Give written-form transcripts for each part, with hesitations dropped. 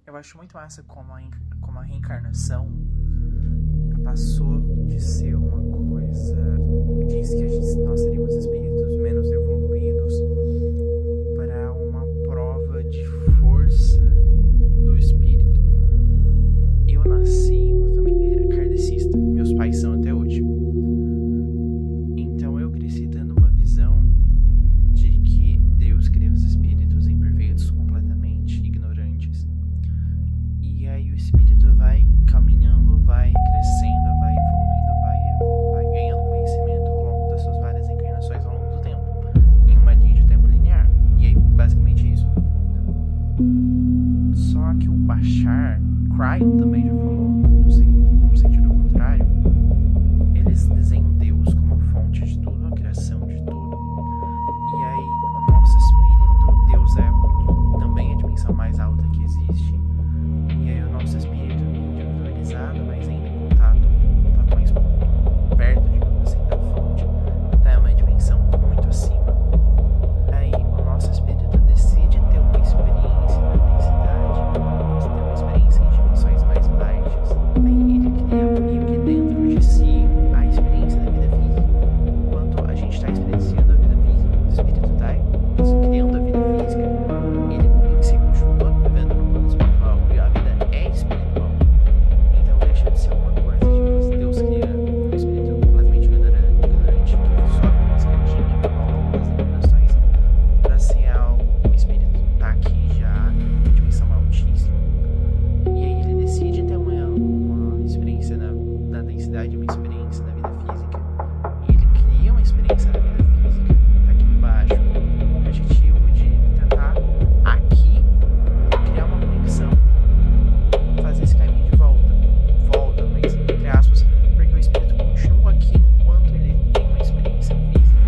Eu acho muito massa como a reencarnação passou de ser uma coisa. Diz que nós seríamos espíritos menos evoluídos para uma prova de força do espírito. Eu nasci em uma família kardecista. Meus pais são até hoje. Então eu cresci tendo uma visão de que Deus cria os espíritos imperfeitos, completamente ignorantes. E aí o espírito vai caminhando, vai crescendo, vai evoluindo, vai ganhando conhecimento ao longo das suas várias encarnações ao longo do tempo, em uma linha de tempo linear. E aí, basicamente isso. Só que o Bashar, Cryon também já falou, não sei, no sentido contrário, eles desenham Deus como a fonte de tudo, a criação de tudo. E aí, o nosso espírito, Deus é também a dimensão mais alta que existe. E aí o nosso espírito individualizado, mas ainda em contato mais perto, digamos assim, da fonte, está em uma dimensão muito acima. Aí o nosso espírito decide ter uma experiência na densidade, ter uma experiência em dimensões mais baixas. Aí ele cria meio que dentro de si a experiência da vida física. Enquanto a gente está experienciando a vida física, o espírito está criando a vida física, ele em si continua vivendo no plano espiritual. A vida é espiritual. Então deixa de ser uma coisa de que Deus cria um espírito completamente ignorante que só uma escadinha ao longo das encarnações para ser o espírito tá aqui já em dimensão altíssima. E aí ele decide ter uma experiência na densidade, uma experiência na vida física. E ele cria uma experiência na vida física tá aqui embaixo, com o objetivo de tentar aqui criar uma conexão, fazer esse caminho de volta, mas entre aspas, porque o espírito continua aqui enquanto ele tem uma experiência física.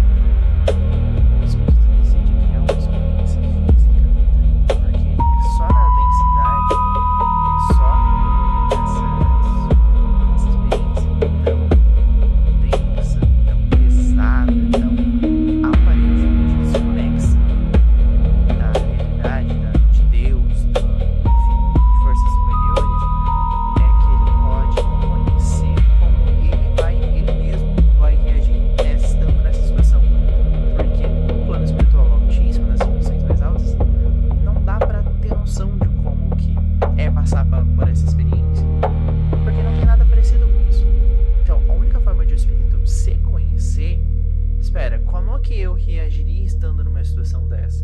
O espírito decide criar uma experiência física, porque só na densidade, só essa experiência tão densa, tão pesada, tão aparentemente desconexa da realidade, de Deus, enfim, de forças superiores, é que ele pode conhecer como ele mesmo vai reagir estando nessa situação. Porque no plano espiritual altíssimo, nas dimensões mais altas, não dá pra ter noção de como que é passar por essa experiência. Porque não tem nada parecido com isso. Então, a única forma de o espírito se conhecer, espera, como que eu reagiria estando numa situação dessa?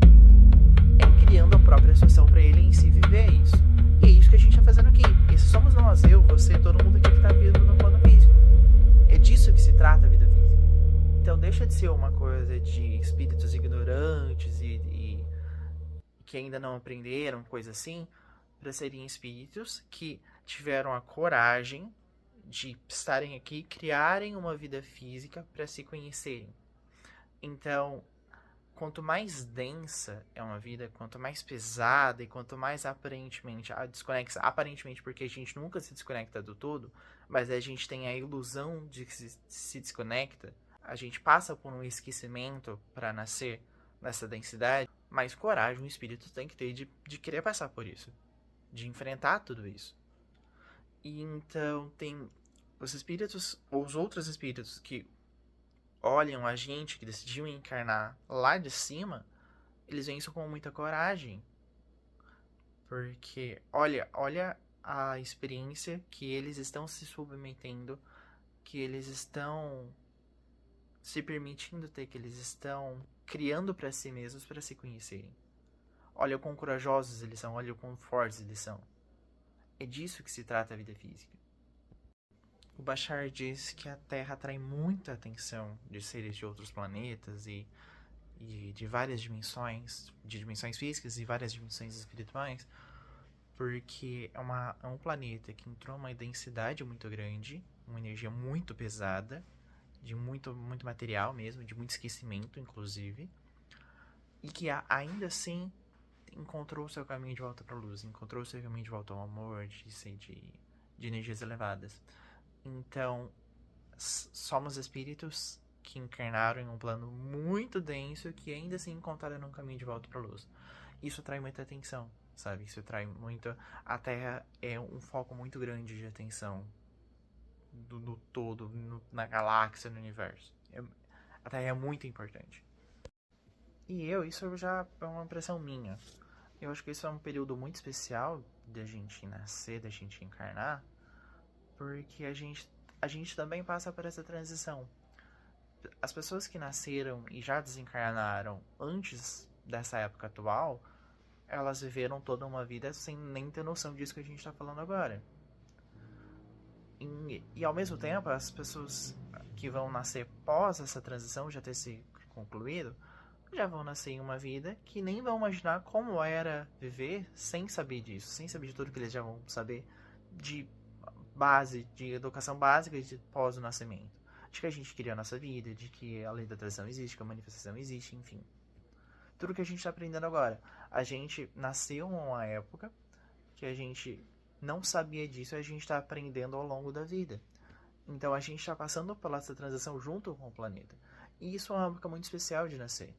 É criando a própria situação pra ele em si viver isso. E é isso que a gente tá fazendo aqui. Esses somos nós, eu, você, todo mundo aqui que tá vivo no plano físico. É disso que se trata a vida física. Então deixa de ser uma coisa de espíritos ignorantes e que ainda não aprenderam, coisa assim, para serem espíritos que tiveram a coragem de estarem aqui, criarem uma vida física para se conhecerem. Então, quanto mais densa é uma vida, quanto mais pesada e quanto mais aparentemente desconexa, aparentemente porque a gente nunca se desconecta do todo, mas a gente tem a ilusão de que se desconecta, a gente passa por um esquecimento para nascer nessa densidade, mais coragem o espírito tem que ter de querer passar por isso, de enfrentar tudo isso. E então tem os espíritos, ou os outros espíritos que olham a gente, que decidiu encarnar lá de cima, eles veem isso com muita coragem. Porque olha a experiência que eles estão se submetendo, que eles estão se permitindo ter, que eles estão criando para si mesmos para se conhecerem. Olha o quão corajosos eles são, olha o quão fortes eles são. É disso que se trata a vida física. O Bashar diz que a Terra atrai muita atenção de seres de outros planetas e de várias dimensões, de dimensões físicas e várias dimensões espirituais, porque é um planeta que entrou numa densidade muito grande, uma energia muito pesada, de muito material mesmo, de muito esquecimento, inclusive, e que ainda assim encontrou o seu caminho de volta para a luz, encontrou o seu caminho de volta ao amor, de energias elevadas. Então, somos espíritos que encarnaram em um plano muito denso que ainda assim encontraram um caminho de volta para a luz. Isso atrai muita atenção. sabe? Isso atrai muito. A Terra é um foco muito grande de atenção do todo, na galáxia, no universo. A Terra é muito importante. E isso já é uma impressão minha. Eu acho que isso é um período muito especial da gente nascer, da gente encarnar, porque a gente também passa por essa transição. As pessoas que nasceram e já desencarnaram antes dessa época atual, elas viveram toda uma vida sem nem ter noção disso que a gente está falando agora. E ao mesmo tempo, as pessoas que vão nascer pós essa transição já ter se concluído, já vão nascer em uma vida que nem vão imaginar como era viver sem saber disso, sem saber de tudo que eles já vão saber de base, de educação básica de pós o nascimento. De que a gente cria a nossa vida, de que a lei da atração existe, que a manifestação existe, enfim. Tudo que a gente está aprendendo agora. A gente nasceu em uma época que a gente não sabia disso e a gente está aprendendo ao longo da vida. Então a gente está passando pela essa transição junto com o planeta. E isso é uma época muito especial de nascer.